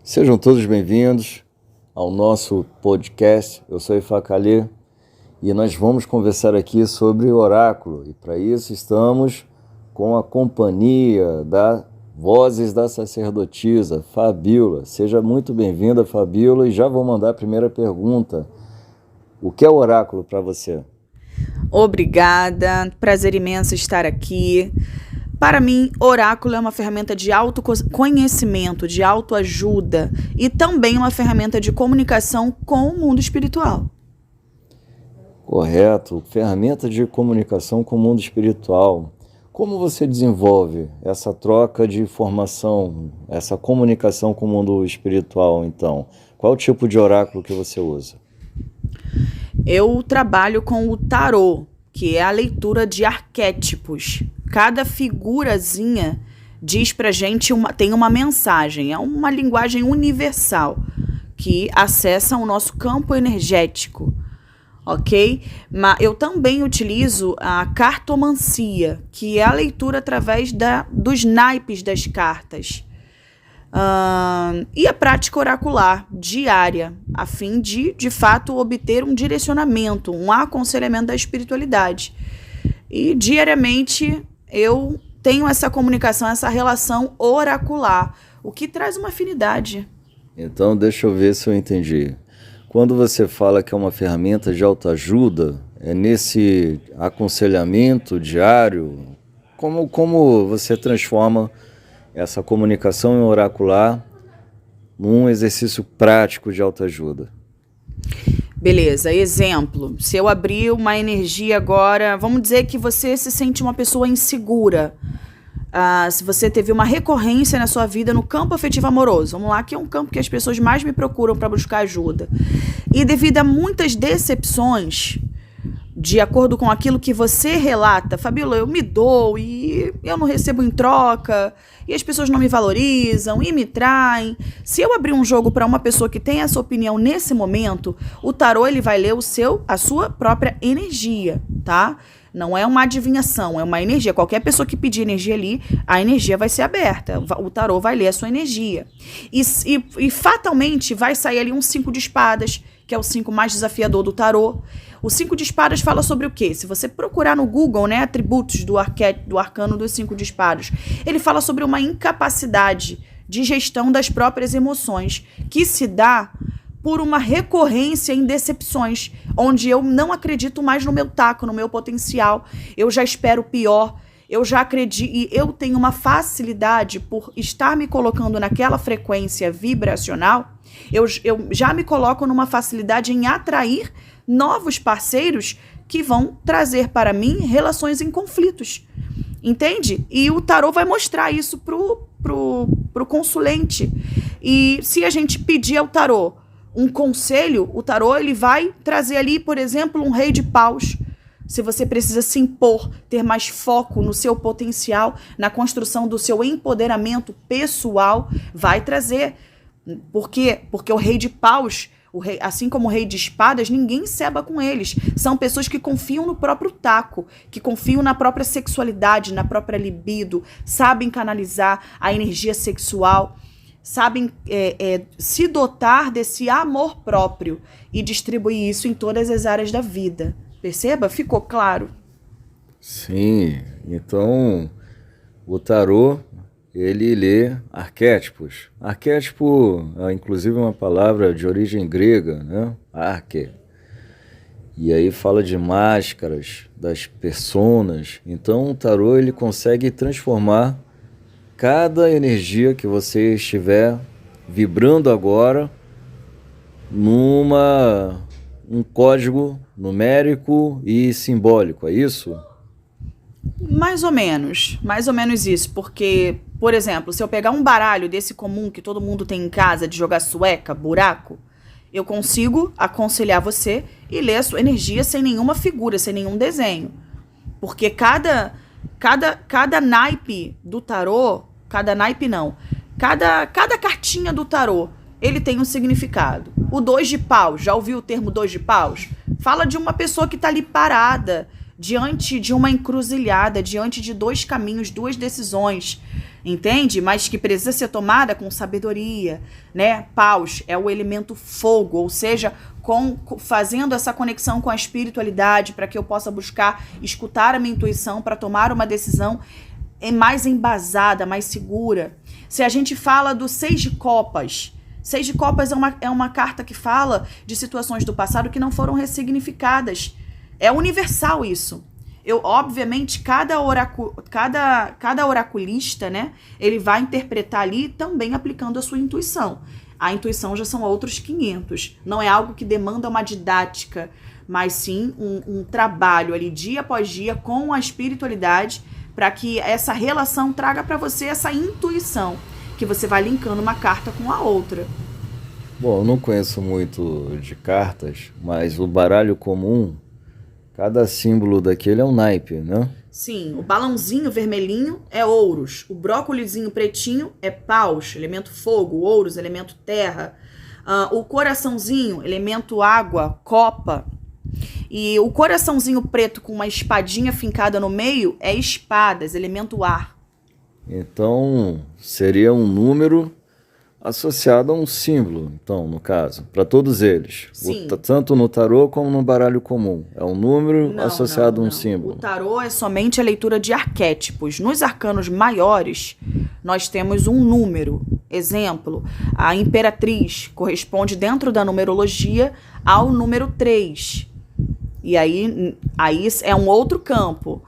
Sejam todos bem-vindos ao nosso podcast. Eu sou Ifá Calê e nós vamos conversar aqui sobre oráculo. E para isso estamos com a companhia da Vozes da Sacerdotisa, Fabíola. Seja muito bem-vinda, Fabíola, e já vou mandar a primeira pergunta. O que é oráculo para você? Obrigada, prazer imenso estar aqui. Para mim, oráculo é uma ferramenta de autoconhecimento, de autoajuda e também uma ferramenta de comunicação com o mundo espiritual. Correto, ferramenta de comunicação com o mundo espiritual. Como você desenvolve essa troca de informação, essa comunicação com o mundo espiritual, então? Qual o tipo de oráculo que você usa? Eu trabalho com o tarô, que é a leitura de arquétipos. Cada figurazinha diz pra gente, tem uma mensagem, é uma linguagem universal que acessa o nosso campo energético, ok? Mas eu também utilizo a cartomancia, que é a leitura através dos naipes das cartas. E a prática oracular diária, a fim de fato, obter um direcionamento, um aconselhamento da espiritualidade. E diariamente eu tenho essa comunicação, essa relação oracular, o que traz uma afinidade. Então, deixa eu ver se eu entendi. Quando você fala que é uma ferramenta de autoajuda, é nesse aconselhamento diário, como você transforma essa comunicação oracular num exercício prático de autoajuda? Beleza, exemplo, se eu abrir uma energia agora, vamos dizer que você se sente uma pessoa insegura, se você teve uma recorrência na sua vida no campo afetivo amoroso, vamos lá, que é um campo que as pessoas mais me procuram para buscar ajuda, e devido a muitas decepções, de acordo com aquilo que você relata, Fabíola, eu me dou e eu não recebo em troca, e as pessoas não me valorizam e me traem. Se eu abrir um jogo para uma pessoa que tem essa opinião nesse momento, o tarô ele vai ler a sua própria energia, tá? Não é uma adivinhação, é uma energia. Qualquer pessoa que pedir energia ali, a energia vai ser aberta. O tarô vai ler a sua energia. E fatalmente vai sair ali um 5 de espadas, que é o 5 mais desafiador do tarô. O 5 de espadas fala sobre o quê? Se você procurar no Google, né, atributos do arcano dos 5 de espadas, ele fala sobre uma incapacidade de gestão das próprias emoções, que se dá por uma recorrência em decepções, onde eu não acredito mais no meu taco, no meu potencial, eu já espero o pior, eu já acredito, e eu tenho uma facilidade por estar me colocando naquela frequência vibracional, eu já me coloco numa facilidade em atrair novos parceiros que vão trazer para mim relações em conflitos, entende? E o tarô vai mostrar isso pro consulente. E se a gente pedir ao tarô um conselho, o tarô ele vai trazer ali, por exemplo, um rei de paus. Se você precisa se impor, ter mais foco no seu potencial, na construção do seu empoderamento pessoal, vai trazer. Por quê? Porque o rei de paus, assim como o rei de espadas, ninguém ceba com eles. São pessoas que confiam no próprio taco, que confiam na própria sexualidade, na própria libido, sabem canalizar a energia sexual, sabem se dotar desse amor próprio e distribuir isso em todas as áreas da vida. Perceba? Ficou claro? Sim, então o tarô ele lê arquétipos. Arquétipo é inclusive uma palavra de origem grega, né? Arque. E aí fala de máscaras, das personas. Então o tarô ele consegue transformar cada energia que você estiver vibrando agora um código numérico e simbólico, é isso? Mais ou menos isso, porque, por exemplo, se eu pegar um baralho desse comum que todo mundo tem em casa de jogar sueca, buraco, eu consigo aconselhar você e ler a sua energia sem nenhuma figura, sem nenhum desenho. Porque cada naipe do tarô, cada cartinha do tarô, ele tem um significado. O 2 de paus, já ouviu o termo 2 de paus? Fala de uma pessoa que está ali parada, diante de uma encruzilhada, diante de dois caminhos, duas decisões. entende? Mas que precisa ser tomada com sabedoria, né? Paus é o elemento fogo, ou seja, fazendo essa conexão com a espiritualidade para que eu possa buscar escutar a minha intuição para tomar uma decisão mais embasada, mais segura. Se a gente fala do 6 de copas, 6 de copas é uma carta que fala de situações do passado que não foram ressignificadas. É universal isso. Obviamente, cada oraculista, né, ele vai interpretar ali também aplicando a sua intuição. A intuição já são outros 500. Não é algo que demanda uma didática, mas sim um trabalho ali dia após dia com a espiritualidade para que essa relação traga para você essa intuição, que você vai linkando uma carta com a outra. Bom, eu não conheço muito de cartas, mas o baralho comum, cada símbolo daquele é um naipe, né? Sim, o balãozinho vermelhinho é ouros, o brócolizinho pretinho é paus, elemento fogo, ouros, elemento terra, o coraçãozinho, elemento água, copa, e o coraçãozinho preto com uma espadinha fincada no meio é espadas, elemento ar. Então, seria um número associado a um símbolo, então, no caso, para todos eles. Sim. Tanto no tarô como no baralho comum. É um número associado a um símbolo. O tarô é somente a leitura de arquétipos. Nos arcanos maiores, nós temos um número. Exemplo, a imperatriz corresponde dentro da numerologia ao número 3. E aí é um outro campo.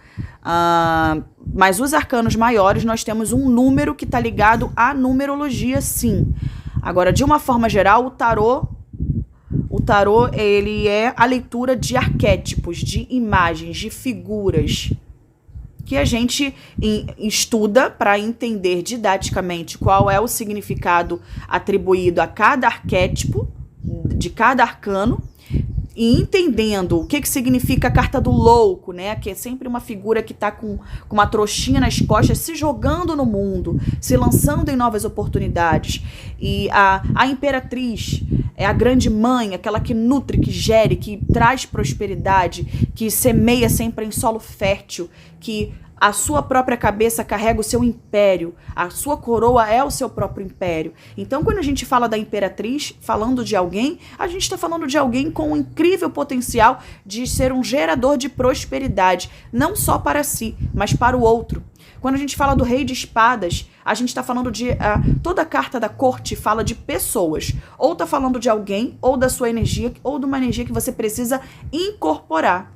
Mas os arcanos maiores, nós temos um número que está ligado à numerologia, sim. Agora, de uma forma geral, o tarô, ele é a leitura de arquétipos, de imagens, de figuras, que a gente estuda para entender didaticamente qual é o significado atribuído a cada arquétipo, de cada arcano, e entendendo o que significa a carta do louco, né? Que é sempre uma figura que está com uma trouxinha nas costas, se jogando no mundo, se lançando em novas oportunidades. E a imperatriz é a grande mãe, aquela que nutre, que gere, que traz prosperidade, que semeia sempre em solo fértil, que a sua própria cabeça carrega o seu império, a sua coroa é o seu próprio império. Então, quando a gente fala da imperatriz, falando de alguém, a gente está falando de alguém com um incrível potencial de ser um gerador de prosperidade, não só para si, mas para o outro. Quando a gente fala do rei de espadas, a gente está falando de... toda a carta da corte fala de pessoas. Ou está falando de alguém, ou da sua energia, ou de uma energia que você precisa incorporar.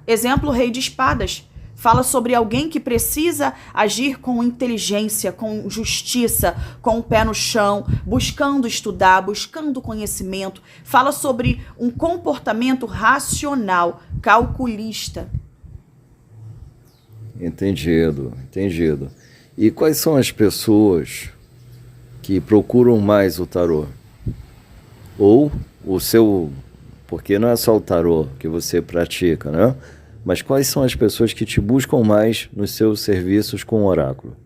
Exemplo, rei de espadas. Fala sobre alguém que precisa agir com inteligência, com justiça, com o pé no chão, buscando estudar, buscando conhecimento. Fala sobre um comportamento racional, calculista. Entendido. E quais são as pessoas que procuram mais o tarô? Ou o seu... Porque não é só o tarô que você pratica, né? Mas quais são as pessoas que te buscam mais nos seus serviços com o oráculo?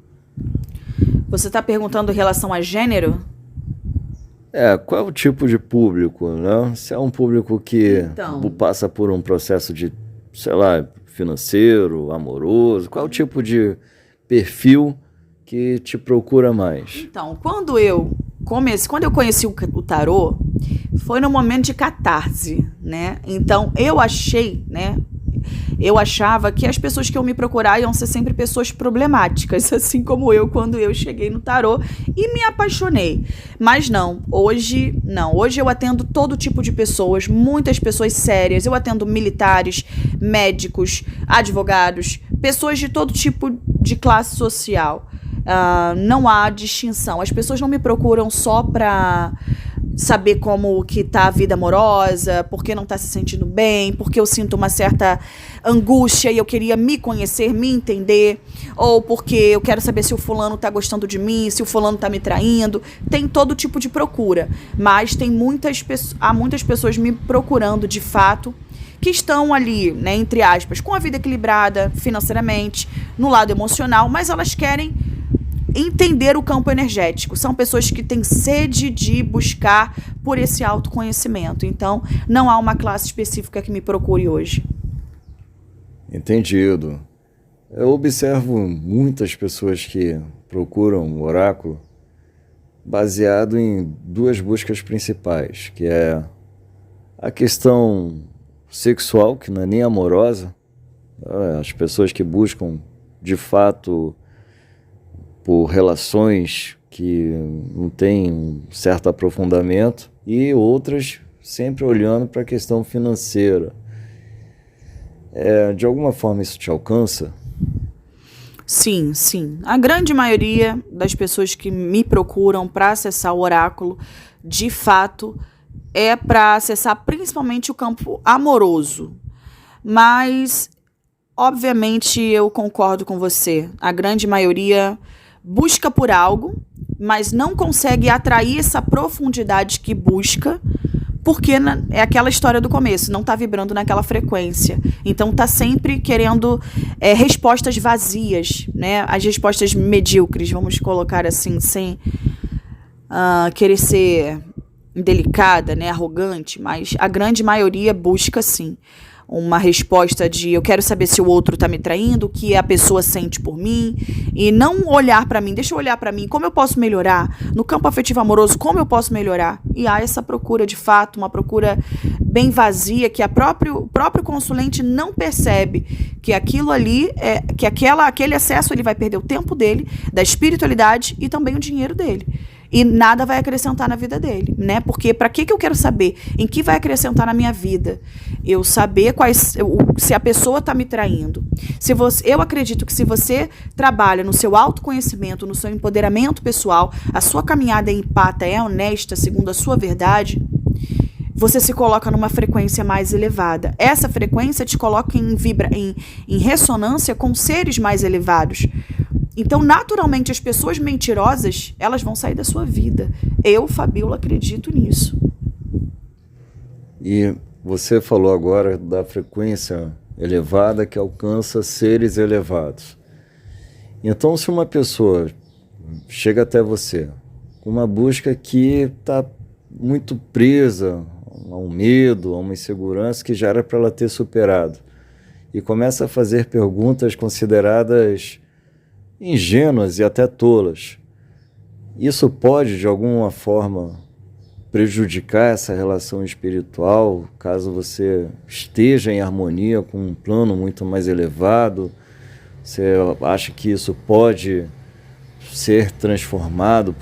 Você está perguntando em relação a gênero? Qual é o tipo de público, né? Se é um público que passa por um processo de, sei lá, financeiro, amoroso, qual é o tipo de perfil que te procura mais? Então, quando eu conheci o tarô, foi no momento de catarse, né? Então, eu achava que as pessoas que iam me procurar iam ser sempre pessoas problemáticas, assim como eu quando eu cheguei no tarô e me apaixonei. Mas hoje eu atendo todo tipo de pessoas, muitas pessoas sérias, eu atendo militares, médicos, advogados, pessoas de todo tipo de classe social. Não há distinção, as pessoas não me procuram só para saber como que tá a vida amorosa, porque não tá se sentindo bem, porque eu sinto uma certa angústia e eu queria me conhecer, me entender, ou porque eu quero saber se o fulano tá gostando de mim, se o fulano tá me traindo. Tem todo tipo de procura, mas há muitas pessoas me procurando de fato, que estão ali, né, entre aspas, com a vida equilibrada financeiramente, no lado emocional, mas elas querem entender o campo energético. São pessoas que têm sede de buscar por esse autoconhecimento. Então, não há uma classe específica que me procure hoje. Entendido. Eu observo muitas pessoas que procuram o oráculo baseado em duas buscas principais, que é a questão sexual, que não é nem amorosa, as pessoas que buscam de fato por relações que não têm um certo aprofundamento, e outras sempre olhando para a questão financeira. De alguma forma isso te alcança? Sim, sim. A grande maioria das pessoas que me procuram para acessar o oráculo, de fato, é para acessar principalmente o campo amoroso. Mas, obviamente, eu concordo com você. A grande maioria busca por algo, mas não consegue atrair essa profundidade que busca, porque é aquela história do começo, não está vibrando naquela frequência. Então está sempre querendo respostas vazias, né? As respostas medíocres, vamos colocar assim, sem querer ser indelicada, né? Arrogante, mas a grande maioria busca sim uma resposta de eu quero saber se o outro está me traindo, o que a pessoa sente por mim, e não olhar para mim, deixa eu olhar para mim, como eu posso melhorar? No campo afetivo amoroso, como eu posso melhorar? E há essa procura de fato, uma procura bem vazia, que o próprio consulente não percebe que aquilo ali, que aquele acesso ele vai perder o tempo dele, da espiritualidade e também o dinheiro dele. E nada vai acrescentar na vida dele, né? Porque para que eu quero saber? Em que vai acrescentar na minha vida? Eu saber se a pessoa está me traindo. Eu acredito que se você trabalha no seu autoconhecimento, no seu empoderamento pessoal, a sua caminhada é empata, é honesta, segundo a sua verdade, você se coloca numa frequência mais elevada. Essa frequência te coloca em ressonância com seres mais elevados. Então, naturalmente, as pessoas mentirosas, elas vão sair da sua vida. Eu, Fabíola, acredito nisso. E você falou agora da frequência elevada que alcança seres elevados. Então, se uma pessoa chega até você com uma busca que está muito presa a um medo, a uma insegurança que já era para ela ter superado, e começa a fazer perguntas consideradas ingênuas e até tolas, isso pode, de alguma forma, prejudicar essa relação espiritual, caso você esteja em harmonia com um plano muito mais elevado? Você acha que isso pode ser transformado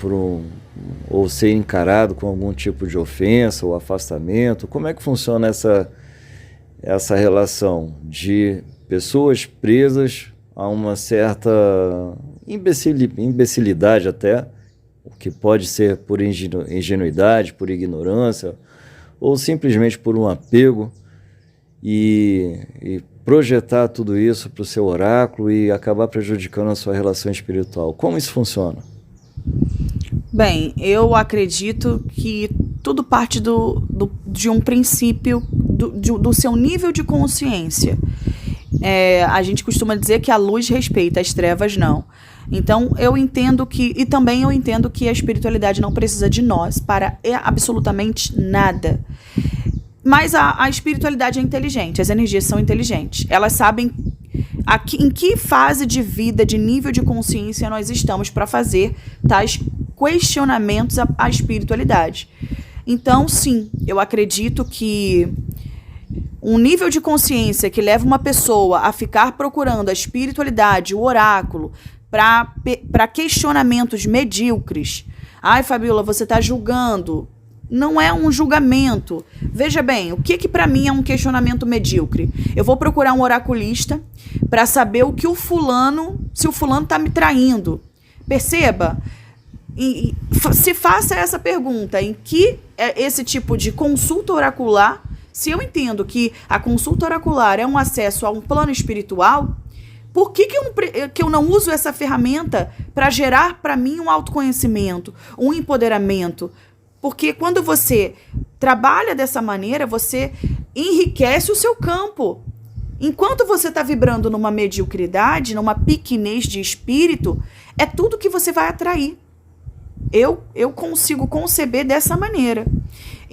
ou ser encarado com algum tipo de ofensa ou afastamento? Como é que funciona essa relação de pessoas presas a uma certa imbecilidade até, o que pode ser por ingenuidade, por ignorância, ou simplesmente por um apego, e projetar tudo isso para o seu oráculo e acabar prejudicando a sua relação espiritual? Como isso funciona? Bem, eu acredito que tudo parte de um princípio do seu nível de consciência. A gente costuma dizer que a luz respeita, as trevas não. Então, eu entendo que a espiritualidade não precisa de nós para absolutamente nada. Mas a espiritualidade é inteligente, as energias são inteligentes. Elas sabem em que fase de vida, de nível de consciência nós estamos para fazer tais questionamentos à espiritualidade. Então, sim, eu acredito que um nível de consciência que leva uma pessoa a ficar procurando a espiritualidade, o oráculo, para questionamentos medíocres. Ai, Fabíola, você está julgando. Não é um julgamento. Veja bem, o que para mim é um questionamento medíocre? Eu vou procurar um oraculista para saber se o fulano está me traindo. Perceba? E se faça essa pergunta, em que esse tipo de consulta oracular, se eu entendo que a consulta oracular é um acesso a um plano espiritual, por que eu não uso essa ferramenta para gerar para mim um autoconhecimento, um empoderamento? Porque quando você trabalha dessa maneira, você enriquece o seu campo. Enquanto você está vibrando numa mediocridade, numa pequenez de espírito, é tudo que você vai atrair. Eu consigo conceber dessa maneira.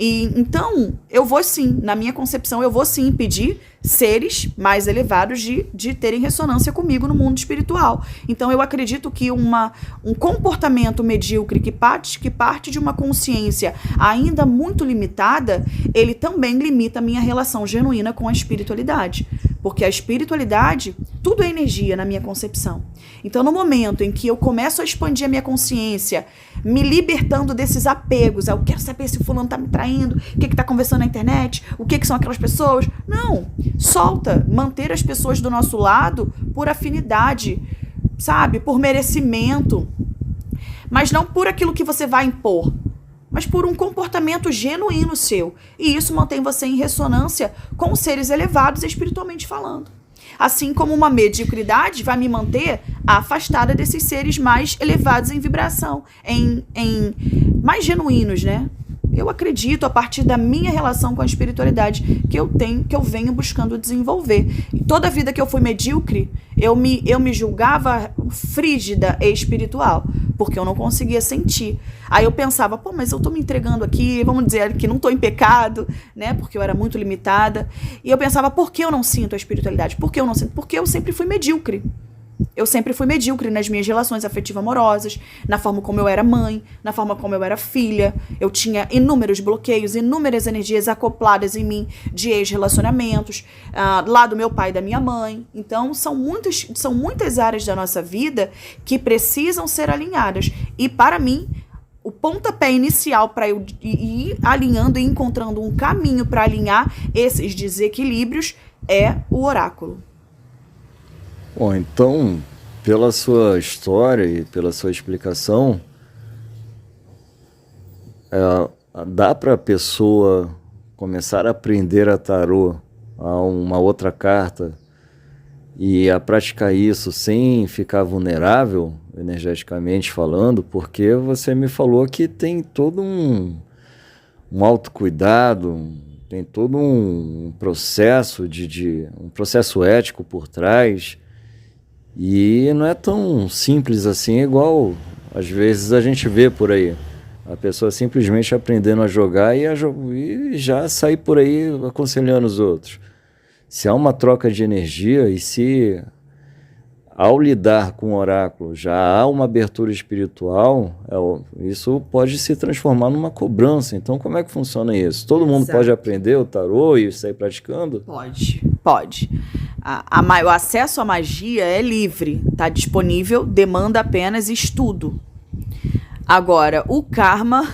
E então, eu vou sim, na minha concepção, eu vou sim impedir seres mais elevados de terem ressonância comigo no mundo espiritual. Então, eu acredito que um comportamento medíocre que parte de uma consciência ainda muito limitada, ele também limita a minha relação genuína com a espiritualidade. Porque a espiritualidade, tudo é energia na minha concepção. Então, no momento em que eu começo a expandir a minha consciência, me libertando desses apegos, eu quero saber se o fulano tá me traindo, o que tá conversando na internet, o que são aquelas pessoas. Não, solta, manter as pessoas do nosso lado por afinidade, sabe, por merecimento, mas não por aquilo que você vai impor, mas por um comportamento genuíno seu. E isso mantém você em ressonância com os seres elevados espiritualmente falando. Assim como uma mediocridade vai me manter afastada desses seres mais elevados em vibração, mais genuínos, né? Eu acredito, a partir da minha relação com a espiritualidade, que eu venho buscando desenvolver. E toda a vida que eu fui medíocre, eu me julgava frígida e espiritual, porque eu não conseguia sentir. Aí eu pensava, pô, mas eu tô me entregando aqui, vamos dizer que não tô em pecado, né? Porque eu era muito limitada. E eu pensava, por que eu não sinto a espiritualidade? Por que eu não sinto? Porque eu sempre fui medíocre. Eu sempre fui medíocre nas minhas relações afetivo-amorosas, na forma como eu era mãe, na forma como eu era filha. Eu tinha inúmeros bloqueios, inúmeras energias acopladas em mim de ex-relacionamentos, lá do meu pai e da minha mãe. Então, são muitas áreas da nossa vida que precisam ser alinhadas. E, para mim, o pontapé inicial para eu ir alinhando e encontrando um caminho para alinhar esses desequilíbrios é o oráculo. Bom, então, pela sua história e pela sua explicação, dá para a pessoa começar a aprender a tarô, a uma outra carta, e a praticar isso sem ficar vulnerável, energeticamente falando, porque você me falou que tem todo um autocuidado, tem todo um processo um processo ético por trás. E não é tão simples assim, igual às vezes a gente vê por aí. A pessoa simplesmente aprendendo a jogar e já sair por aí aconselhando os outros. Se há uma troca de energia e se ao lidar com o oráculo já há uma abertura espiritual, isso pode se transformar numa cobrança. Então, como é que funciona isso? Todo mundo Exato. pode aprender o tarô e sair praticando? Pode. O acesso à magia é livre, está disponível, demanda apenas estudo. Agora, o karma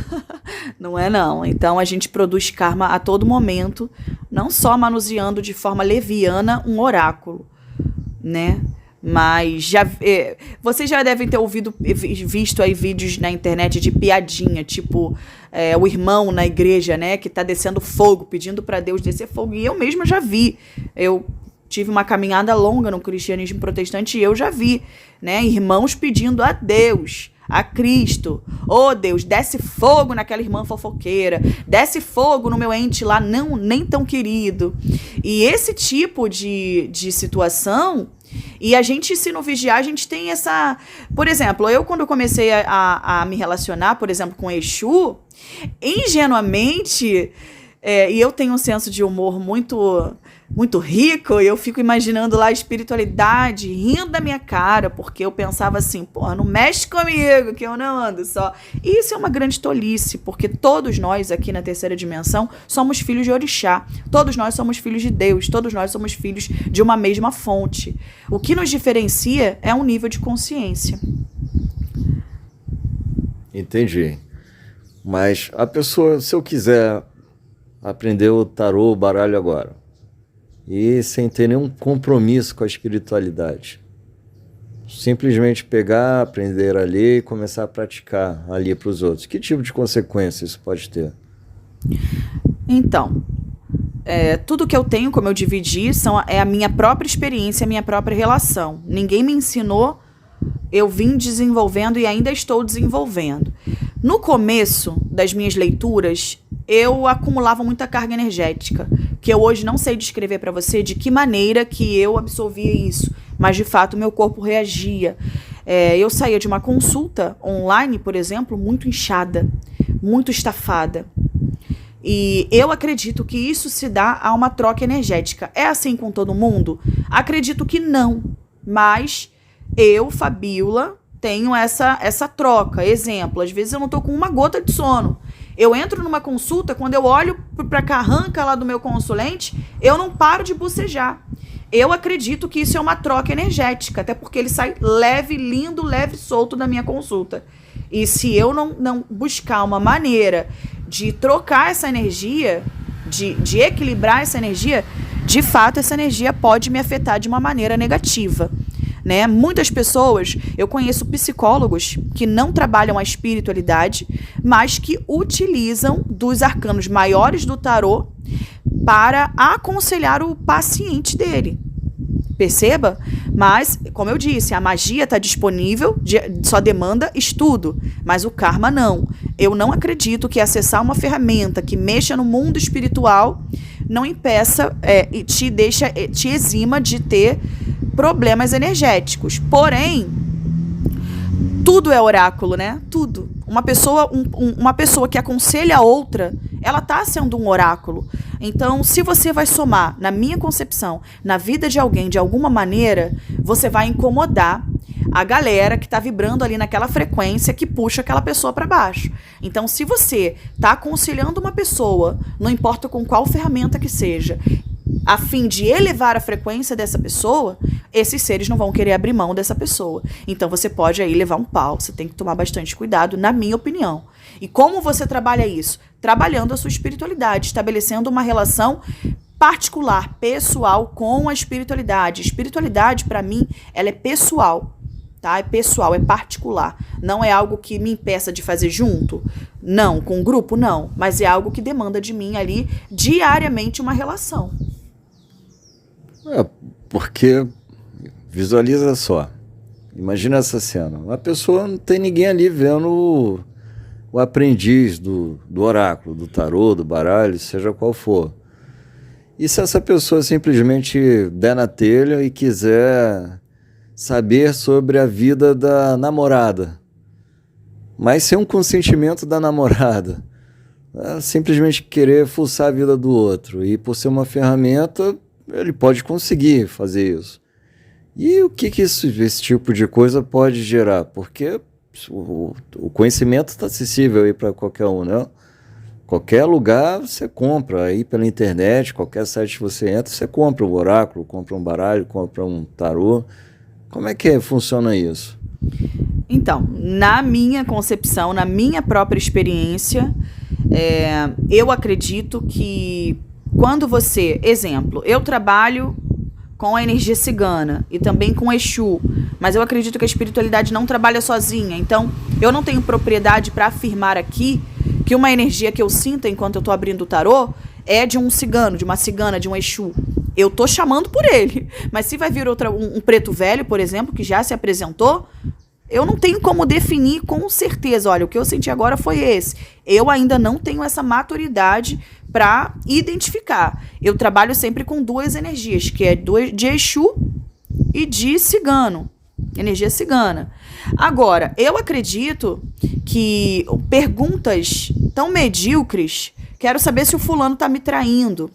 não é não. Então, a gente produz karma a todo momento, não só manuseando de forma leviana um oráculo, né? Mas vocês já devem ter visto aí vídeos na internet de piadinha, tipo o irmão na igreja, né, que tá descendo fogo, pedindo para Deus descer fogo. E eu mesma já vi. Eu tive uma caminhada longa no cristianismo protestante e eu já vi, né, irmãos pedindo a Deus, a Cristo: oh Deus, desce fogo naquela irmã fofoqueira, desce fogo no meu ente lá nem tão querido. E esse tipo de situação, e a gente, se não vigiar, a gente tem essa... Por exemplo, eu quando comecei a me relacionar, por exemplo, com Exu, ingenuamente, e eu tenho um senso de humor muito rico, e eu fico imaginando lá a espiritualidade rindo da minha cara, porque eu pensava assim, porra, não mexe comigo, que eu não ando só. E isso é uma grande tolice, porque todos nós aqui na terceira dimensão somos filhos de orixá, todos nós somos filhos de Deus, todos nós somos filhos de uma mesma fonte. O que nos diferencia é um nível de consciência. Entendi. Mas a pessoa, se eu quiser aprender o tarô, o baralho agora, e sem ter nenhum compromisso com a espiritualidade, simplesmente pegar, aprender a ler e começar a praticar ali para os outros, que tipo de consequência isso pode ter? Então, tudo que eu tenho, como eu dividi, é a minha própria experiência, a minha própria relação. Ninguém me ensinou, eu vim desenvolvendo e ainda estou desenvolvendo. No começo das minhas leituras, eu acumulava muita carga energética, que eu hoje não sei descrever para você de que maneira que eu absorvia isso, mas de fato meu corpo reagia. Eu saía de uma consulta online, por exemplo, muito inchada, muito estafada. E eu acredito que isso se dá a uma troca energética. É assim com todo mundo? Acredito que não. Mas eu, Fabiola, tenho essa troca. Exemplo, às vezes eu não tô com uma gota de sono. Eu entro numa consulta, quando eu olho para a carranca lá do meu consulente, eu não paro de bocejar. Eu acredito que isso é uma troca energética, até porque ele sai leve, lindo, leve, solto da minha consulta. E se eu não buscar uma maneira de trocar essa energia, de equilibrar essa energia, de fato essa energia pode me afetar de uma maneira negativa. Né? Muitas pessoas, eu conheço psicólogos que não trabalham a espiritualidade, mas que utilizam dos arcanos maiores do tarô para aconselhar o paciente dele. Perceba? Mas, como eu disse, a magia está disponível, só demanda estudo, mas o karma não. Eu não acredito que acessar uma ferramenta que mexa no mundo espiritual não impeça e te exima de ter problemas energéticos. Porém, tudo é oráculo, né? Tudo. Uma pessoa que aconselha a outra, ela está sendo um oráculo. Então, se você vai somar, na minha concepção, na vida de alguém de alguma maneira, você vai incomodar a galera que está vibrando ali naquela frequência que puxa aquela pessoa para baixo. Então, se você está aconselhando uma pessoa, não importa com qual ferramenta que seja, a fim de elevar a frequência dessa pessoa, esses seres não vão querer abrir mão dessa pessoa. Então você pode aí levar um pau, você tem que tomar bastante cuidado, na minha opinião. E como você trabalha isso? Trabalhando a sua espiritualidade, estabelecendo uma relação particular, pessoal com a espiritualidade. Espiritualidade, para mim, ela é pessoal, tá? É pessoal, é particular. Não é algo que me impeça de fazer junto? Não. Com o grupo? Não. Mas é algo que demanda de mim ali diariamente uma relação. Porque, visualiza só, imagina essa cena, uma pessoa, não tem ninguém ali vendo o aprendiz do oráculo, do tarô, do baralho, seja qual for. E se essa pessoa simplesmente der na telha e quiser saber sobre a vida da namorada, mas sem um consentimento da namorada, simplesmente querer fuçar a vida do outro, e por ser uma ferramenta, ele pode conseguir fazer isso. E o que esse tipo de coisa pode gerar? Porque o conhecimento está acessível aí para qualquer um, né? Qualquer lugar você compra aí pela internet, qualquer site que você entra, você compra um oráculo, compra um baralho, compra um tarô. Como é que funciona isso? Então, na minha concepção, na minha própria experiência, eu acredito que quando você, exemplo, eu trabalho com a energia cigana e também com Exu, mas eu acredito que a espiritualidade não trabalha sozinha, então eu não tenho propriedade para afirmar aqui que uma energia que eu sinto enquanto eu estou abrindo o tarô é de um cigano, de uma cigana, de um Exu. Eu tô chamando por ele, mas se vai vir um preto velho, por exemplo, que já se apresentou, eu não tenho como definir com certeza, olha, o que eu senti agora foi esse. Eu ainda não tenho essa maturidade para identificar. Eu trabalho sempre com duas energias, que é de Exu e de cigano, energia cigana. Agora, eu acredito que perguntas tão medíocres, quero saber se o fulano está me traindo.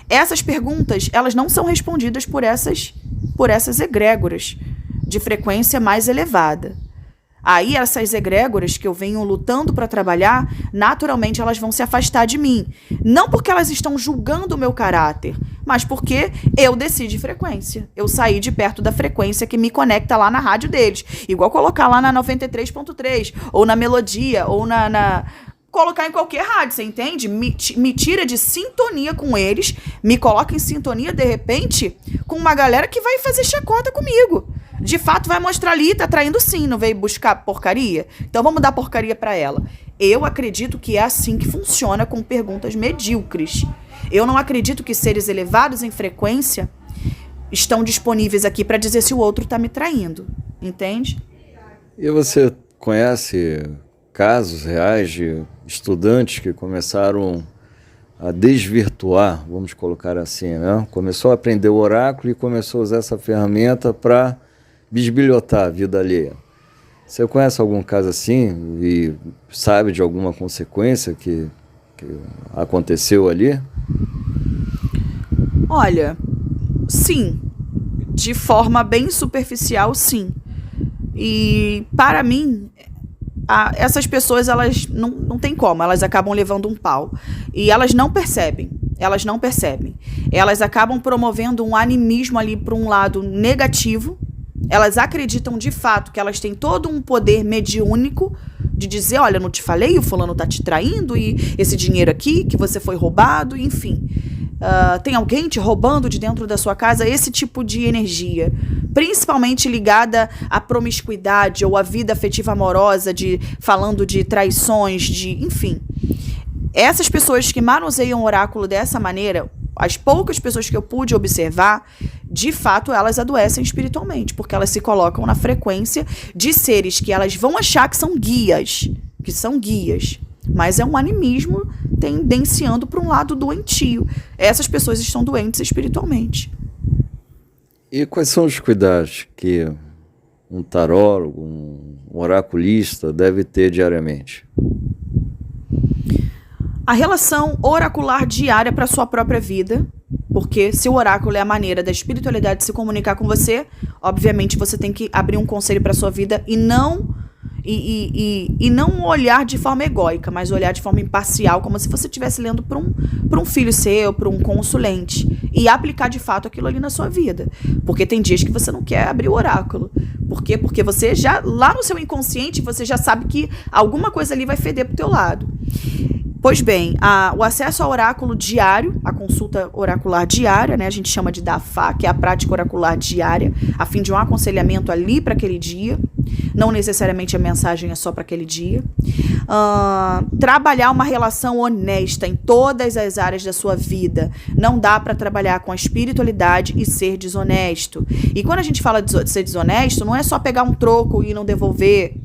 Essas perguntas, elas não são respondidas por essas egrégoras de frequência mais elevada. Aí essas egrégoras que eu venho lutando para trabalhar, naturalmente elas vão se afastar de mim. Não porque elas estão julgando o meu caráter, mas porque eu decidi frequência. Eu saí de perto da frequência que me conecta lá na rádio deles. Igual colocar lá na 93.3, ou na Melodia, ou colocar em qualquer rádio, você entende? Me tira de sintonia com eles, me coloca em sintonia, de repente, com uma galera que vai fazer chacota comigo. De fato, vai mostrar ali, tá traindo sim, não veio buscar porcaria? Então vamos dar porcaria pra ela. Eu acredito que é assim que funciona com perguntas medíocres. Eu não acredito que seres elevados em frequência estão disponíveis aqui pra dizer se o outro tá me traindo. Entende? E você conhece casos reais de estudantes que começaram a desvirtuar, vamos colocar assim, né? Começou a aprender o oráculo e começou a usar essa ferramenta para bisbilhotar a vida alheia. Você conhece algum caso assim e sabe de alguma consequência que que aconteceu ali? Olha, sim, de forma bem superficial, sim. E para mim, essas pessoas, elas não tem como, elas acabam levando um pau. E elas não percebem. Elas acabam promovendo um animismo ali para um lado negativo. Elas acreditam de fato que elas têm todo um poder mediúnico de dizer, olha, não te falei, o fulano tá te traindo, e esse dinheiro aqui, que você foi roubado, enfim. Tem alguém te roubando de dentro da sua casa, esse tipo de energia. Principalmente ligada à promiscuidade ou à vida afetiva amorosa, falando de traições, enfim. Essas pessoas que manuseiam o oráculo dessa maneira, as poucas pessoas que eu pude observar, de fato elas adoecem espiritualmente, porque elas se colocam na frequência de seres que elas vão achar que são guias, mas é um animismo tendenciando para um lado doentio. Essas pessoas estão doentes espiritualmente. E quais são os cuidados que um tarólogo, um oraculista deve ter diariamente? A relação oracular diária para a sua própria vida, porque se o oráculo é a maneira da espiritualidade se comunicar com você, obviamente você tem que abrir um conselho para a sua vida e não olhar de forma egóica, mas olhar de forma imparcial, como se você estivesse lendo para um filho seu, para um consulente, e aplicar de fato aquilo ali na sua vida. Porque tem dias que você não quer abrir o oráculo. Por quê? Porque você já, lá no seu inconsciente, você já sabe que alguma coisa ali vai feder pro teu lado. Pois bem, o acesso ao oráculo diário, a consulta oracular diária, né, a gente chama de DAFA, que é a prática oracular diária, a fim de um aconselhamento ali para aquele dia, não necessariamente a mensagem é só para aquele dia. Trabalhar uma relação honesta em todas as áreas da sua vida. Não dá para trabalhar com a espiritualidade e ser desonesto. E quando a gente fala de ser desonesto, não é só pegar um troco e não devolver,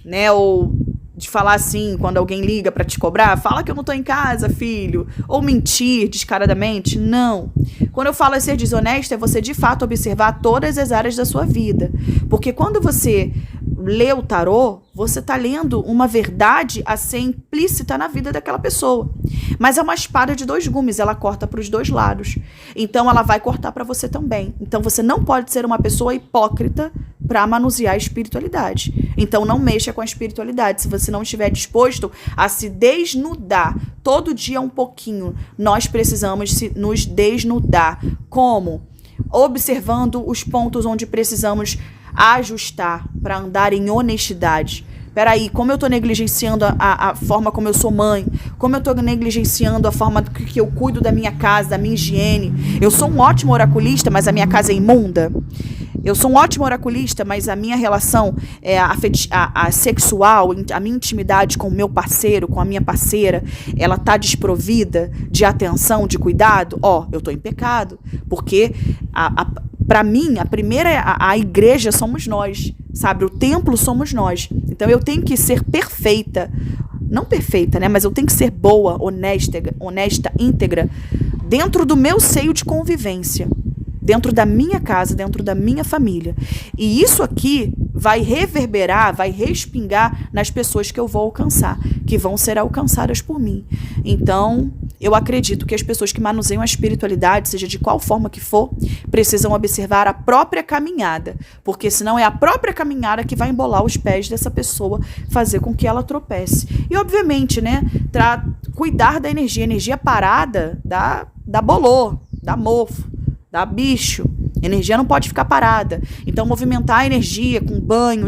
né, ou de falar assim, quando alguém liga para te cobrar, fala que eu não tô em casa, filho, ou mentir descaradamente. Não. Quando eu falo em ser desonesto, é você de fato observar todas as áreas da sua vida. Porque quando você lê o tarô, você tá lendo uma verdade a ser implícita na vida daquela pessoa. Mas é uma espada de dois gumes, ela corta para os dois lados. Então ela vai cortar para você também. Então você não pode ser uma pessoa hipócrita para manusear a espiritualidade. Então não mexa com a espiritualidade. Se você não estiver disposto a se desnudar todo dia um pouquinho, nós precisamos nos desnudar. Como? Observando os pontos onde precisamos ajustar para andar em honestidade. Peraí, como eu tô negligenciando a forma como eu sou mãe? Como eu tô negligenciando a forma que eu cuido da minha casa, da minha higiene? Eu sou um ótimo oraculista, mas a minha casa é imunda? Eu sou um ótimo oraculista, mas a minha relação a sexual, a minha intimidade com o meu parceiro, com a minha parceira, ela tá desprovida de atenção, de cuidado? Eu tô em pecado. Porque para mim, a igreja somos nós, sabe? O templo somos nós. Então eu tenho que ser perfeita, não perfeita, né? Mas eu tenho que ser boa, honesta, íntegra, dentro do meu seio de convivência, dentro da minha casa, dentro da minha família. E isso aqui vai reverberar, vai respingar nas pessoas que eu vou alcançar, que vão ser alcançadas por mim. Então, eu acredito que as pessoas que manuseiam a espiritualidade, seja de qual forma que for, precisam observar a própria caminhada, porque senão é a própria caminhada que vai embolar os pés dessa pessoa, fazer com que ela tropece. E, obviamente, né, cuidar da energia parada dá bolor, dá mofo, dá bicho. Energia não pode ficar parada. Então, movimentar a energia com banho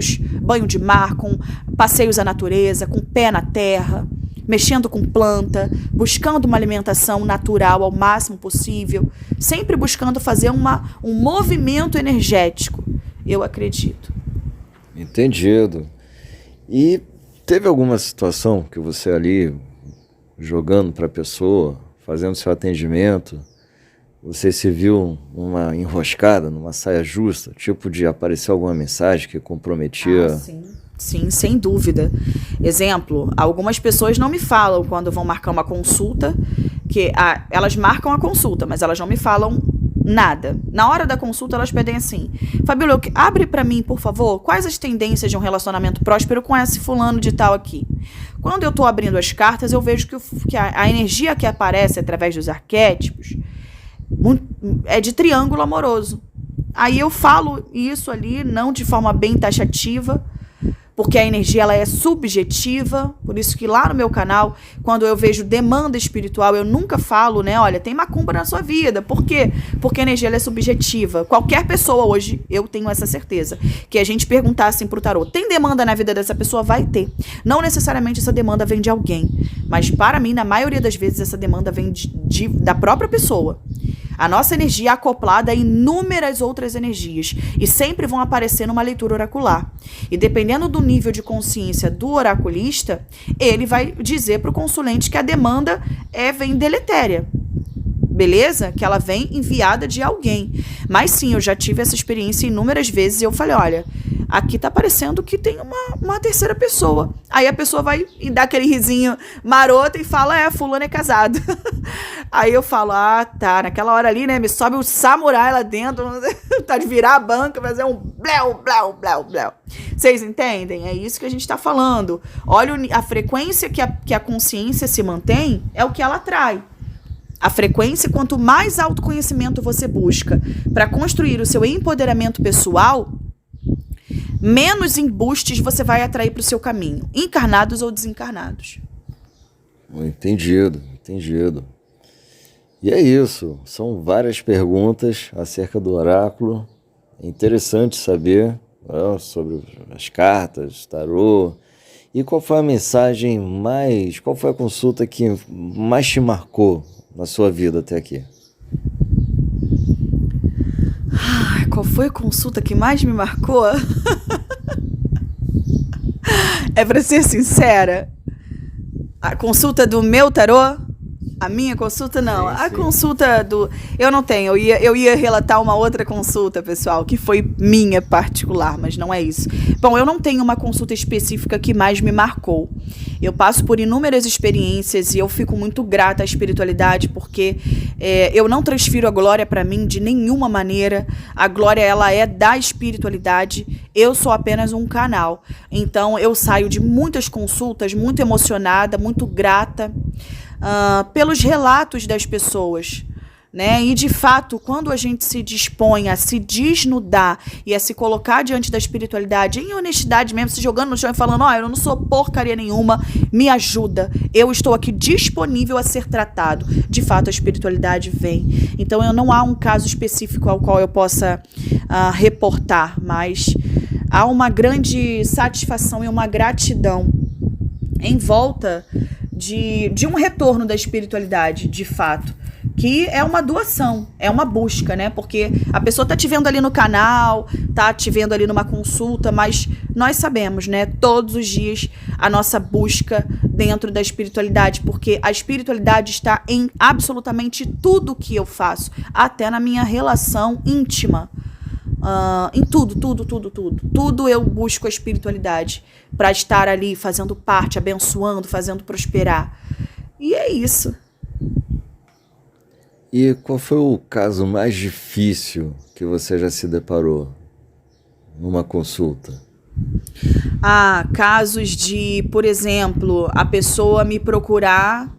de mar, com passeios à natureza, com pé na terra, mexendo com planta, buscando uma alimentação natural ao máximo possível, sempre buscando fazer um movimento energético, eu acredito. Entendido. E teve alguma situação que você ali, jogando para a pessoa, fazendo seu atendimento, você se viu numa enroscada, numa saia justa, tipo de aparecer alguma mensagem que comprometia? Sim, sem dúvida. Exemplo, algumas pessoas não me falam quando vão marcar uma consulta, que elas marcam a consulta, mas elas não me falam nada. Na hora da consulta, elas pedem assim: Fabíola, abre para mim, por favor, quais as tendências de um relacionamento próspero com esse fulano de tal aqui? Quando eu estou abrindo as cartas, eu vejo que a energia que aparece através dos arquétipos é de triângulo amoroso. Aí eu falo isso ali, não de forma bem taxativa, porque a energia ela é subjetiva, por isso que lá no meu canal, quando eu vejo demanda espiritual, eu nunca falo, né, olha, tem macumba na sua vida. Por quê? Porque a energia ela é subjetiva. Qualquer pessoa hoje, eu tenho essa certeza, que a gente perguntar assim pro tarô, tem demanda na vida dessa pessoa? Vai ter. Não necessariamente essa demanda vem de alguém, mas para mim, na maioria das vezes, essa demanda vem da própria pessoa. A nossa energia é acoplada a inúmeras outras energias e sempre vão aparecer numa leitura oracular. E dependendo do nível de consciência do oraculista, ele vai dizer para o consulente que a demanda vem deletéria. Beleza? Que ela vem enviada de alguém. Mas sim, eu já tive essa experiência inúmeras vezes e eu falei, olha, aqui tá parecendo que tem uma terceira pessoa. Aí a pessoa vai e dá aquele risinho maroto e fala, fulano é casado. Aí eu falo, tá, naquela hora ali, né, me sobe o samurai lá dentro, tá de virar a banca, fazer um bléu, bléu, bléu, bléu. Vocês entendem? É isso que a gente tá falando. Olha a frequência que a consciência se mantém, é o que ela atrai. A frequência, quanto mais autoconhecimento você busca para construir o seu empoderamento pessoal, menos embustes você vai atrair para o seu caminho, encarnados ou desencarnados. Entendido. E é isso, são várias perguntas acerca do oráculo. É interessante saber sobre as cartas, tarô. E qual foi a mensagem qual foi a consulta que mais te marcou na sua vida até aqui? Qual foi a consulta que mais me marcou? É pra ser sincera, a consulta do meu tarô? A minha consulta, não. Sim. A consulta do... Eu não tenho. Eu ia relatar uma outra consulta, pessoal, que foi minha particular, mas não é isso. Bom, eu não tenho uma consulta específica que mais me marcou. Eu passo por inúmeras experiências e eu fico muito grata à espiritualidade, porque eu não transfiro a glória para mim de nenhuma maneira. A glória, ela é da espiritualidade. Eu sou apenas um canal. Então, eu saio de muitas consultas muito emocionada, muito grata, pelos relatos das pessoas, né? E de fato, quando a gente se dispõe a se desnudar e a se colocar diante da espiritualidade em honestidade mesmo, se jogando no chão e falando, eu não sou porcaria nenhuma, me ajuda, eu estou aqui disponível a ser tratado, de fato a espiritualidade vem. Então não há um caso específico ao qual eu possa reportar, mas há uma grande satisfação e uma gratidão em volta de um retorno da espiritualidade, de fato, que é uma doação, é uma busca, né? Porque a pessoa tá te vendo ali no canal, tá te vendo ali numa consulta, mas nós sabemos, né? Todos os dias a nossa busca dentro da espiritualidade, porque a espiritualidade está em absolutamente tudo que eu faço, até na minha relação íntima. Em tudo eu busco a espiritualidade para estar ali fazendo parte, abençoando, fazendo prosperar. E é isso. E qual foi o caso mais difícil que você já se deparou numa consulta? Casos de, por exemplo, a pessoa me procurar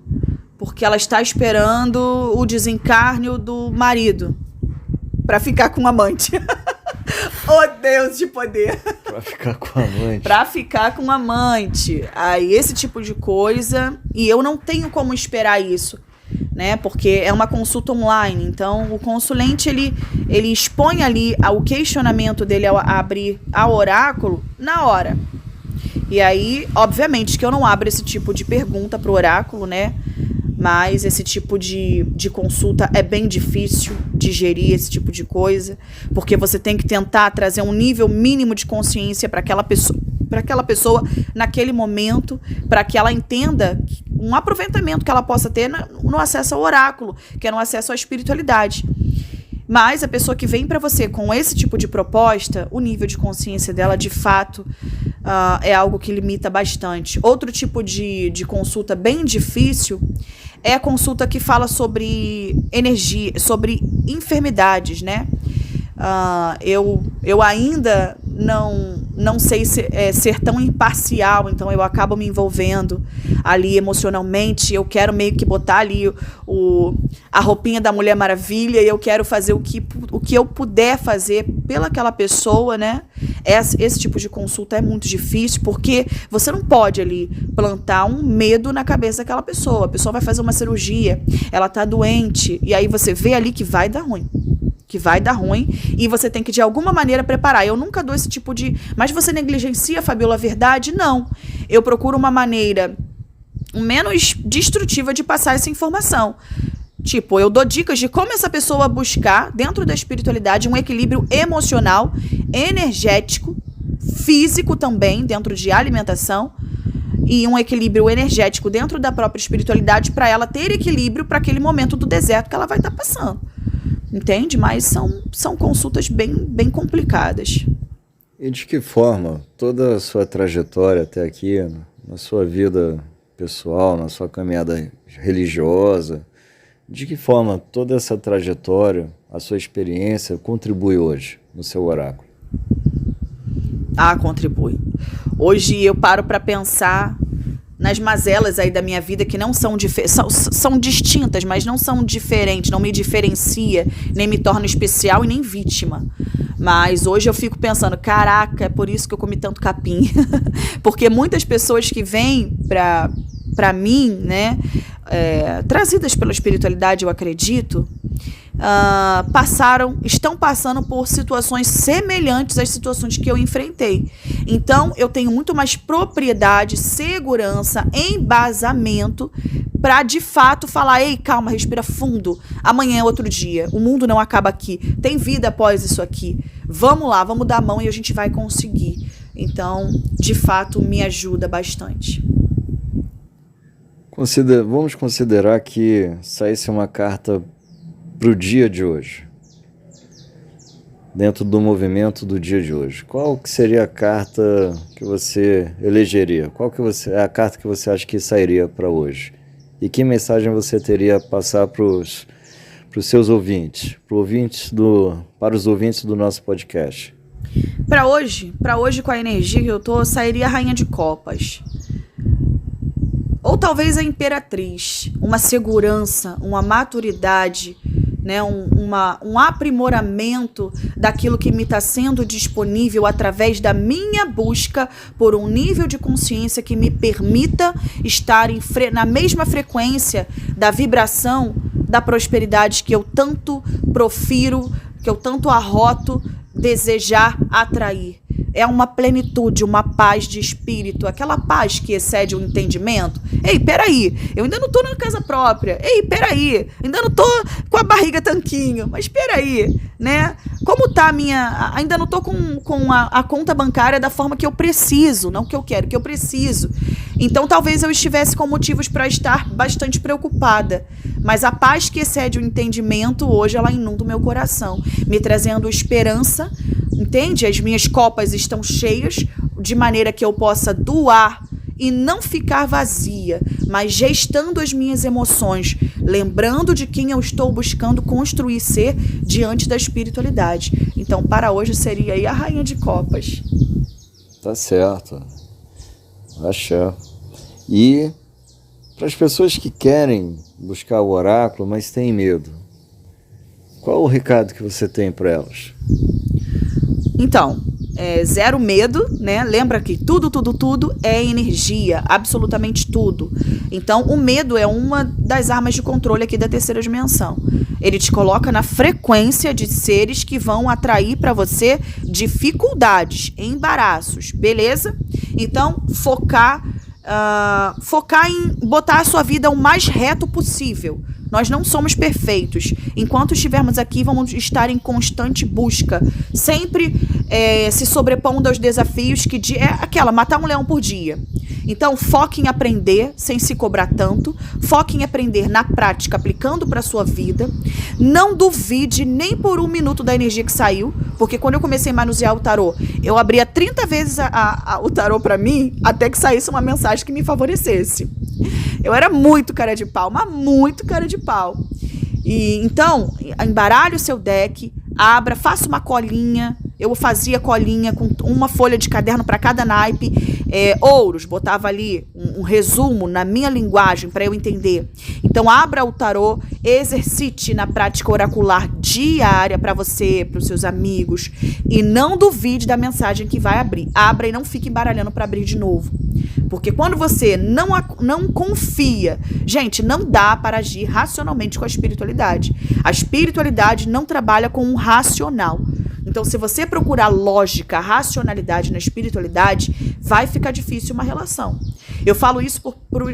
porque ela está esperando o desencarne do marido para ficar com o amante. Oh, Deus de poder. Pra ficar com a amante. Pra ficar com a amante. Aí, esse tipo de coisa. E eu não tenho como esperar isso, né? Porque é uma consulta online. Então, o consulente, ele expõe ali o questionamento dele ao abrir a oráculo na hora. E aí, obviamente, que eu não abro esse tipo de pergunta pro oráculo, né? Mas esse tipo de consulta é bem difícil de gerir, esse tipo de coisa, porque você tem que tentar trazer um nível mínimo de consciência para aquela pessoa naquele momento, para que ela entenda um aproveitamento que ela possa ter no acesso ao oráculo, que é no acesso à espiritualidade. Mas a pessoa que vem para você com esse tipo de proposta, o nível de consciência dela, de fato, é algo que limita bastante. Outro tipo de consulta bem difícil é a consulta que fala sobre energia, sobre enfermidades, né? Eu ainda não sei ser tão imparcial, então eu acabo me envolvendo ali emocionalmente, eu quero meio que botar ali a roupinha da Mulher Maravilha e eu quero fazer o que eu puder fazer pelaquela pessoa, né? Esse tipo de consulta é muito difícil, porque você não pode ali plantar um medo na cabeça daquela pessoa. A pessoa vai fazer uma cirurgia, ela tá doente, e aí você vê ali que vai dar ruim. E você tem que, de alguma maneira, preparar. Eu nunca dou esse tipo de... Mas você negligencia, Fabiola, a verdade? Não. Eu procuro uma maneira menos destrutiva de passar essa informação. Tipo, eu dou dicas de como essa pessoa buscar, dentro da espiritualidade, um equilíbrio emocional, energético, físico também, dentro de alimentação, e um equilíbrio energético dentro da própria espiritualidade para ela ter equilíbrio para aquele momento do deserto que ela vai estar passando. Entende? Mas são consultas bem complicadas. E de que forma toda a sua trajetória até aqui, na sua vida pessoal, na sua caminhada religiosa, de que forma toda essa trajetória, a sua experiência, contribui hoje no seu oráculo? Contribui. Hoje eu paro para pensar nas mazelas aí da minha vida que não são distintas, mas não são diferentes, não me diferencia, nem me torna especial e nem vítima. Mas hoje eu fico pensando, caraca, é por isso que eu comi tanto capim. Porque muitas pessoas que vêm para mim, né, trazidas pela espiritualidade, eu acredito, estão passando por situações semelhantes às situações que eu enfrentei. Então, eu tenho muito mais propriedade, segurança, embasamento para, de fato, falar, ei, calma, respira fundo, amanhã é outro dia, o mundo não acaba aqui, tem vida após isso aqui, vamos lá, vamos dar a mão e a gente vai conseguir. Então, de fato, me ajuda bastante. Vamos considerar que saísse uma carta para o dia de hoje, dentro do movimento do dia de hoje. Qual que seria a carta que você elegeria? Qual que é a carta que você acha que sairia para hoje? E que mensagem você teria a passar para os seus ouvintes, para os ouvintes do nosso podcast? Para hoje, com a energia que eu tô, sairia a Rainha de Copas. Ou talvez a Imperatriz, uma segurança, uma maturidade, né, um aprimoramento daquilo que me está sendo disponível através da minha busca por um nível de consciência que me permita estar na mesma frequência da vibração da prosperidade que eu tanto profiro, que eu tanto arroto desejar atrair. É uma plenitude, uma paz de espírito, aquela paz que excede o entendimento. Ei, peraí, eu ainda não tô na casa própria. Ei, peraí, ainda não tô com a barriga tanquinho. Mas peraí, né? Como tá a minha... Ainda não tô com a conta bancária da forma que eu preciso, não que eu quero, que eu preciso. Então talvez eu estivesse com motivos para estar bastante preocupada. Mas a paz que excede o entendimento, hoje ela inunda o meu coração, me trazendo esperança. Entende? As minhas copas estão cheias de maneira que eu possa doar e não ficar vazia, mas gestando as minhas emoções, lembrando de quem eu estou buscando construir ser diante da espiritualidade. Então, para hoje seria aí a Rainha de Copas. Tá certo. Axé. E para as pessoas que querem buscar o oráculo, mas têm medo, qual o recado que você tem para elas? Então, zero medo, né? Lembra que tudo é energia, absolutamente tudo. Então, o medo é uma das armas de controle aqui da terceira dimensão. Ele te coloca na frequência de seres que vão atrair para você dificuldades, embaraços, beleza? Então, focar em botar a sua vida o mais reto possível. Nós não somos perfeitos. Enquanto estivermos aqui, vamos estar em constante busca. Sempre se sobrepondo aos desafios que é aquela, matar um leão por dia. Então, foque em aprender sem se cobrar tanto. Foque em aprender na prática, aplicando para a sua vida. Não duvide nem por um minuto da energia que saiu. Porque quando eu comecei a manusear o tarô, eu abria 30 vezes o tarô para mim, até que saísse uma mensagem que me favorecesse. Eu era muito cara de pau, mas muito cara de pau. E então, embaralhe o seu deck, abra, faça uma colinha, Eu fazia colinha com uma folha de caderno para cada naipe, ouros, botava ali um resumo na minha linguagem para eu entender. Então, abra o tarô, exercite na prática oracular diária para você, para os seus amigos, e não duvide da mensagem que vai abrir. Abra e não fique embaralhando para abrir de novo. Porque quando você não confia, gente, não dá para agir racionalmente com a espiritualidade. A espiritualidade não trabalha com o racional. Então, se você procurar lógica, racionalidade na espiritualidade, vai ficar difícil uma relação. Eu falo isso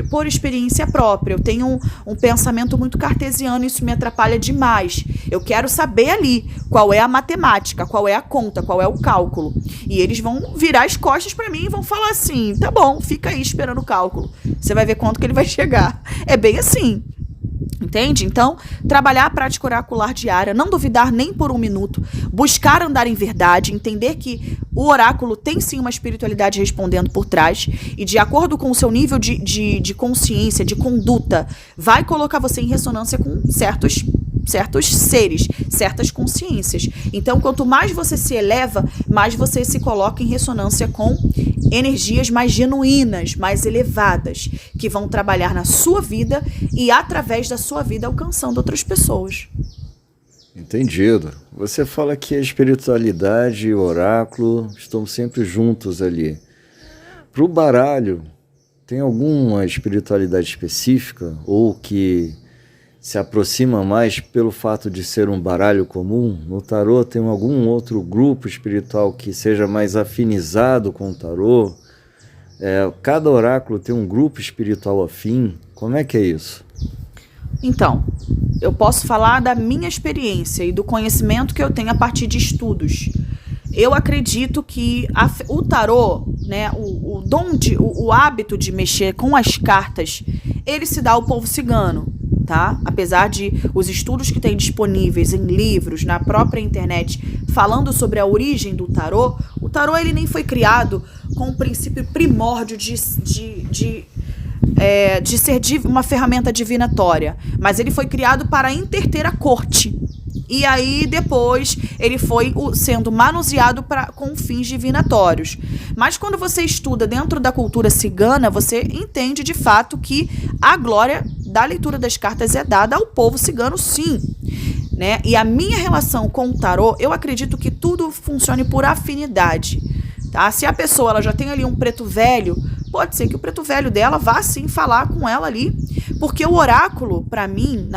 por experiência própria. Eu tenho um pensamento muito cartesiano e isso me atrapalha demais. Eu quero saber ali qual é a matemática, qual é a conta, qual é o cálculo. E eles vão virar as costas para mim e vão falar assim, tá bom, fica aí esperando o cálculo. Você vai ver quanto que ele vai chegar. É bem assim. Entende? Então, trabalhar a prática oracular diária, não duvidar nem por um minuto, buscar andar em verdade, entender que o oráculo tem sim uma espiritualidade respondendo por trás e de acordo com o seu nível de consciência, de conduta, vai colocar você em ressonância com certos seres, certas consciências. Então, quanto mais você se eleva, mais você se coloca em ressonância com energias mais genuínas, mais elevadas, que vão trabalhar na sua vida e através da sua vida alcançando outras pessoas. Entendido. Você fala que a espiritualidade e o oráculo estão sempre juntos ali. Para o baralho, tem alguma espiritualidade específica ou que se aproxima mais pelo fato de ser um baralho comum? No tarô tem algum outro grupo espiritual que seja mais afinizado com o tarô? Cada oráculo tem um grupo espiritual afim? Como é que é isso? Então, eu posso falar da minha experiência e do conhecimento que eu tenho a partir de estudos. Eu acredito que o tarô, né, o hábito de mexer com as cartas, ele se dá ao povo cigano. Tá? Apesar de os estudos que tem disponíveis em livros, na própria internet, falando sobre a origem do tarô, o tarô ele nem foi criado com o princípio primórdio de ser uma ferramenta divinatória, mas ele foi criado para interter a corte. E aí, depois, ele foi sendo manuseado com fins divinatórios. Mas quando você estuda dentro da cultura cigana, você entende de fato que a glória da leitura das cartas é dada ao povo cigano, sim. Né? E a minha relação com o tarô, eu acredito que tudo funcione por afinidade. Tá? Se a pessoa ela já tem ali um preto velho, pode ser que o preto velho dela vá sim falar com ela ali. Porque o oráculo, para mim,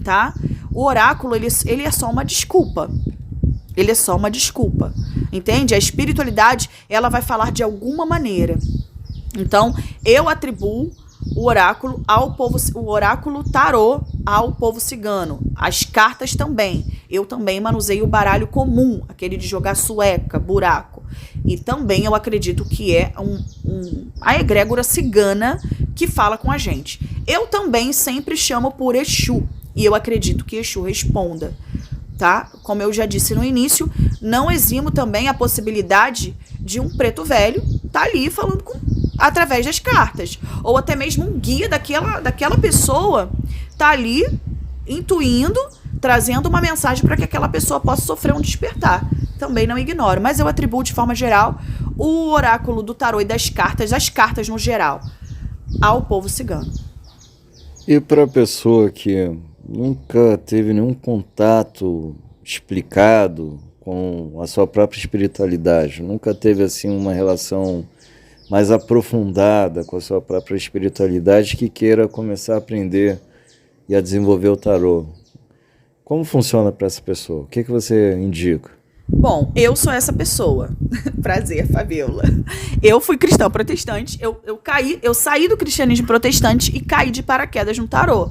tá? O oráculo, ele é só uma desculpa. Ele é só uma desculpa. Entende? A espiritualidade, ela vai falar de alguma maneira. Então, eu atribuo o oráculo ao povo, o oráculo tarô ao povo cigano. As cartas também. Eu também manuseio o baralho comum, aquele de jogar sueca, buraco. E também eu acredito que é a egrégora cigana que fala com a gente. Eu também sempre chamo por Exu. E eu acredito que Exu responda, tá? Como eu já disse no início, não eximo também a possibilidade de um preto velho tá ali falando através das cartas. Ou até mesmo um guia daquela pessoa tá ali intuindo, trazendo uma mensagem para que aquela pessoa possa sofrer um despertar. Também não ignoro, mas eu atribuo de forma geral o oráculo do tarô e das cartas, as cartas no geral, ao povo cigano. E para a pessoa que nunca teve nenhum contato explicado com a sua própria espiritualidade, nunca teve assim uma relação mais aprofundada com a sua própria espiritualidade, que queira começar a aprender e a desenvolver o tarô, como funciona para essa pessoa? O que você indica? Bom, eu sou essa pessoa. Prazer, Fabiola. Eu fui cristã protestante, eu saí do cristianismo protestante e caí de paraquedas no tarô.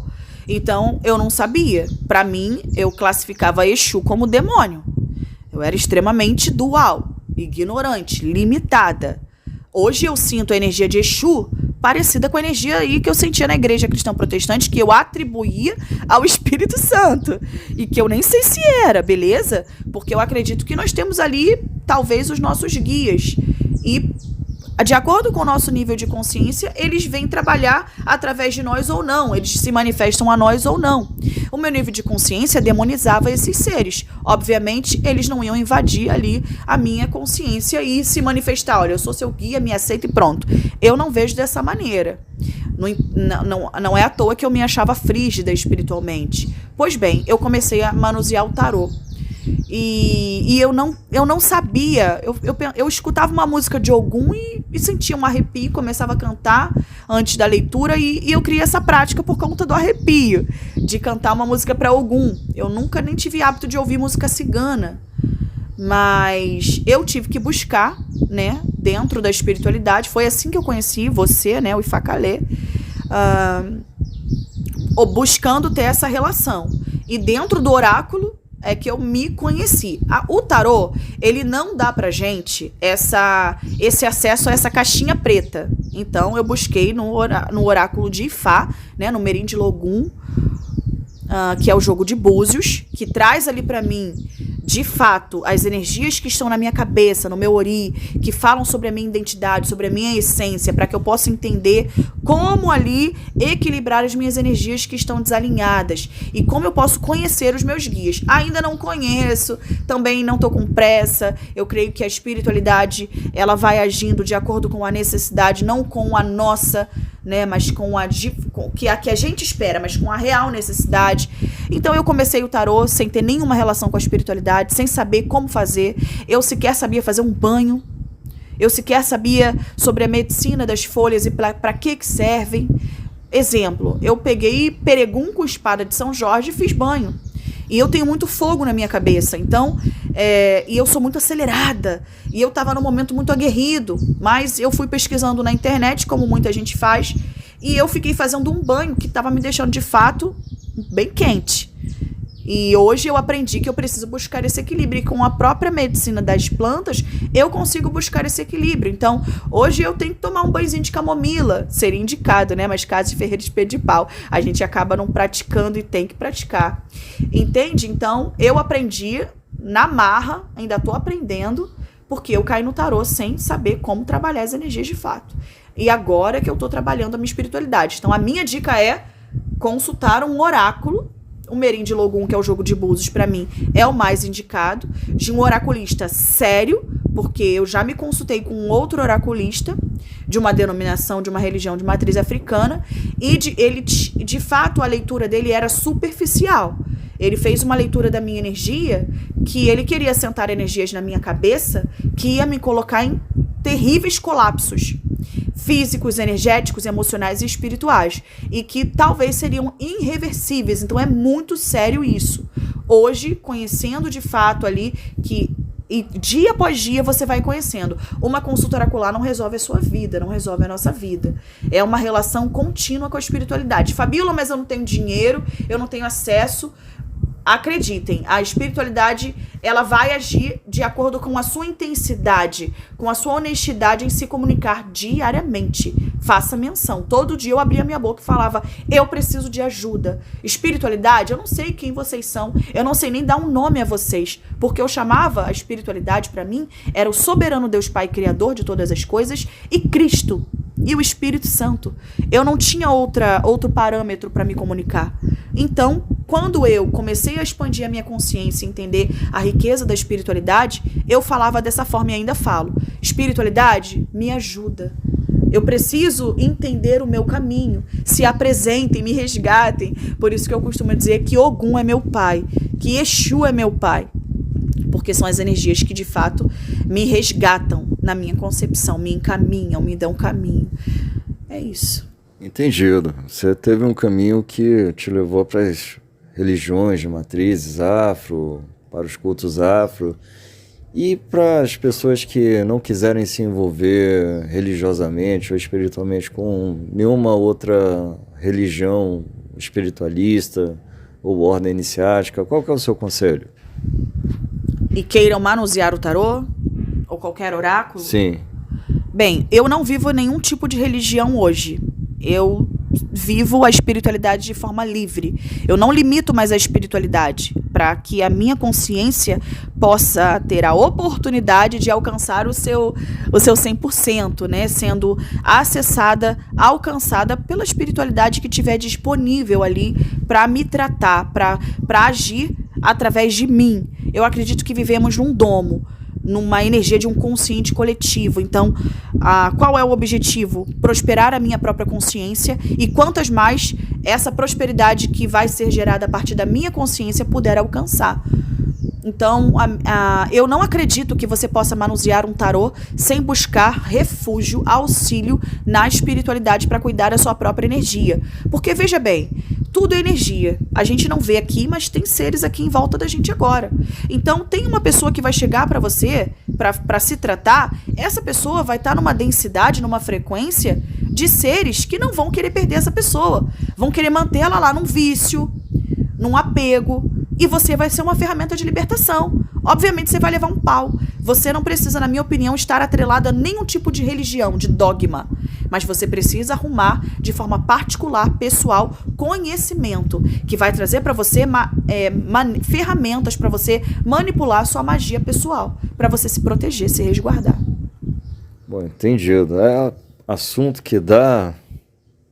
Então, eu não sabia. Para mim, eu classificava Exu como demônio. Eu era extremamente dual, ignorante, limitada. Hoje eu sinto a energia de Exu parecida com a energia aí que eu sentia na igreja cristã protestante, que eu atribuía ao Espírito Santo. E que eu nem sei se era, beleza? Porque eu acredito que nós temos ali, talvez, os nossos guias. E de acordo com o nosso nível de consciência, eles vêm trabalhar através de nós ou não, eles se manifestam a nós ou não. O meu nível de consciência demonizava esses seres. Obviamente, eles não iam invadir ali a minha consciência e se manifestar, olha, eu sou seu guia, me aceita e pronto. Eu não vejo dessa maneira. Não é à toa que eu me achava frígida espiritualmente. Pois bem, eu comecei a manusear o tarô. E eu não sabia, eu escutava uma música de Ogum e sentia um arrepio, começava a cantar antes da leitura e eu criei essa prática por conta do arrepio, de cantar uma música para Ogum. Eu nunca nem tive hábito de ouvir música cigana, mas eu tive que buscar, né, dentro da espiritualidade. Foi assim que eu conheci você, né, o Ifacalé, buscando ter essa relação. E dentro do oráculo é que eu me conheci. O tarô, ele não dá pra gente esse acesso a essa caixinha preta. Então, eu busquei no oráculo de Ifá, né, no Merim de Logum, que é o jogo de búzios, que traz ali pra mim, de fato, as energias que estão na minha cabeça, no meu ori, que falam sobre a minha identidade, sobre a minha essência, para que eu possa entender como ali equilibrar as minhas energias que estão desalinhadas e como eu posso conhecer os meus guias. Ainda não conheço, também não estou com pressa. Eu creio que a espiritualidade, ela vai agindo de acordo com a necessidade, não com a nossa, né, mas com a que a gente espera, mas com a real necessidade. Então eu comecei o tarô sem ter nenhuma relação com a espiritualidade, sem saber como fazer. Eu sequer sabia fazer um banho. Eu sequer sabia sobre a medicina das folhas e para que servem. Exemplo, eu peguei peregum com espada de São Jorge e fiz banho. E eu tenho muito fogo na minha cabeça, então, e eu sou muito acelerada, e eu estava num momento muito aguerrido, mas eu fui pesquisando na internet, como muita gente faz, e eu fiquei fazendo um banho que estava me deixando, de fato, bem quente. E hoje eu aprendi que eu preciso buscar esse equilíbrio, e com a própria medicina das plantas, eu consigo buscar esse equilíbrio. Então, hoje eu tenho que tomar um banhozinho de camomila, seria indicado, né? Mas caso de Ferreira Espeto de Pau, a gente acaba não praticando e tem que praticar. Entende? Então, eu aprendi na marra, ainda estou aprendendo, porque eu caí no tarô sem saber como trabalhar as energias de fato. E agora que eu estou trabalhando a minha espiritualidade. Então, a minha dica é consultar um oráculo. O Merim de Logum, que é o jogo de búzios, para mim, é o mais indicado, de um oraculista sério, porque eu já me consultei com um outro oraculista, de uma denominação, de uma religião de matriz africana, e de fato, a leitura dele era superficial. Ele fez uma leitura da minha energia, que ele queria sentar energias na minha cabeça, que ia me colocar em terríveis colapsos físicos, energéticos, emocionais e espirituais, e que talvez seriam irreversíveis. Então é muito sério isso. Hoje, conhecendo de fato ali, e dia após dia você vai conhecendo. Uma consulta oracular não resolve a sua vida, não resolve a nossa vida. É uma relação contínua com a espiritualidade. Fabíola, mas eu não tenho dinheiro, eu não tenho acesso. Acreditem, a espiritualidade, ela vai agir de acordo com a sua intensidade, com a sua honestidade em se comunicar diariamente. Faça menção. Todo dia eu abria minha boca e falava, eu preciso de ajuda. Espiritualidade, eu não sei quem vocês são, eu não sei nem dar um nome a vocês, porque eu chamava a espiritualidade, para mim, era o soberano Deus Pai, Criador de todas as coisas, e Cristo, e o Espírito Santo. Eu não tinha outro parâmetro para me comunicar. Então, quando eu comecei a expandir a minha consciência e entender a riqueza da espiritualidade, eu falava dessa forma e ainda falo. Espiritualidade, me ajuda. Eu preciso entender o meu caminho. Se apresentem, me resgatem. Por isso que eu costumo dizer que Ogum é meu pai, que Exu é meu pai. Porque são as energias que, de fato, me resgatam na minha concepção, me encaminham, me dão caminho. É isso. Entendido. Você teve um caminho que te levou para as religiões de matrizes afro, para os cultos afro, e para as pessoas que não quiserem se envolver religiosamente ou espiritualmente com nenhuma outra religião espiritualista ou ordem iniciática, qual que é o seu conselho? E queiram manusear o tarô? Ou qualquer oráculo? Sim. Bem, eu não vivo nenhum tipo de religião hoje. Eu vivo a espiritualidade de forma livre. Eu não limito mais a espiritualidade. para que a minha consciência possa ter a oportunidade de alcançar o seu 100%, né? Sendo acessada, alcançada pela espiritualidade que tiver disponível ali para me tratar, para agir através de mim. Eu acredito que vivemos num domo, numa energia de um consciente coletivo. Então, qual é o objetivo? Prosperar a minha própria consciência, e quantas mais essa prosperidade que vai ser gerada a partir da minha consciência puder alcançar. Então, eu não acredito que você possa manusear um tarô sem buscar refúgio, auxílio na espiritualidade para cuidar da sua própria energia. Porque, veja bem, tudo é energia. A gente não vê aqui, mas tem seres aqui em volta da gente agora. Então, tem uma pessoa que vai chegar para você, para se tratar, essa pessoa vai estar numa densidade, numa frequência de seres que não vão querer perder essa pessoa. Vão querer mantê-la lá num vício, num apego, e você vai ser uma ferramenta de libertação. Obviamente você vai levar um pau. Você não precisa, na minha opinião, estar atrelado a nenhum tipo de religião, de dogma. Mas você precisa arrumar de forma particular, pessoal, conhecimento, que vai trazer para você ferramentas para você manipular a sua magia pessoal, para você se proteger, se resguardar. Bom, entendido. É assunto que dá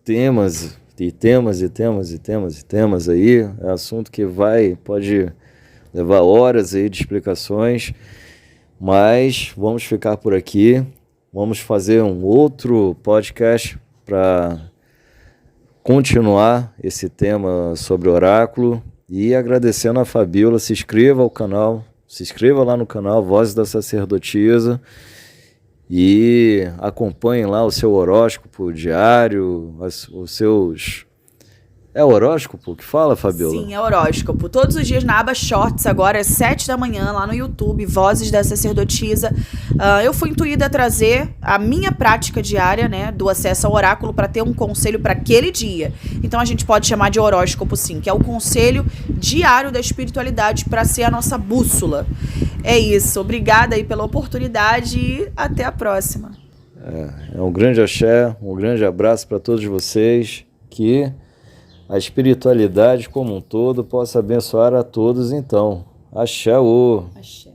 temas e temas e temas e temas e temas aí. É assunto que pode levar horas aí de explicações, mas vamos ficar por aqui. Vamos fazer um outro podcast para continuar esse tema sobre oráculo, e agradecendo a Fabíola. Se inscreva ao canal, se inscreva lá no canal Vozes da Sacerdotisa e acompanhe lá o seu horóscopo diário, os seus... É horóscopo que fala, Fabíola? Sim, é horóscopo. Todos os dias na aba Shorts, agora às 7 da manhã, lá no YouTube, Vozes da Sacerdotisa. Eu fui intuída a trazer a minha prática diária, né, do acesso ao oráculo, para ter um conselho para aquele dia. Então a gente pode chamar de horóscopo, sim, que é o conselho diário da espiritualidade para ser a nossa bússola. É isso. Obrigada aí pela oportunidade e até a próxima. É um grande axé, um grande abraço para todos vocês, que a espiritualidade como um todo possa abençoar a todos, então. Axé. Axé.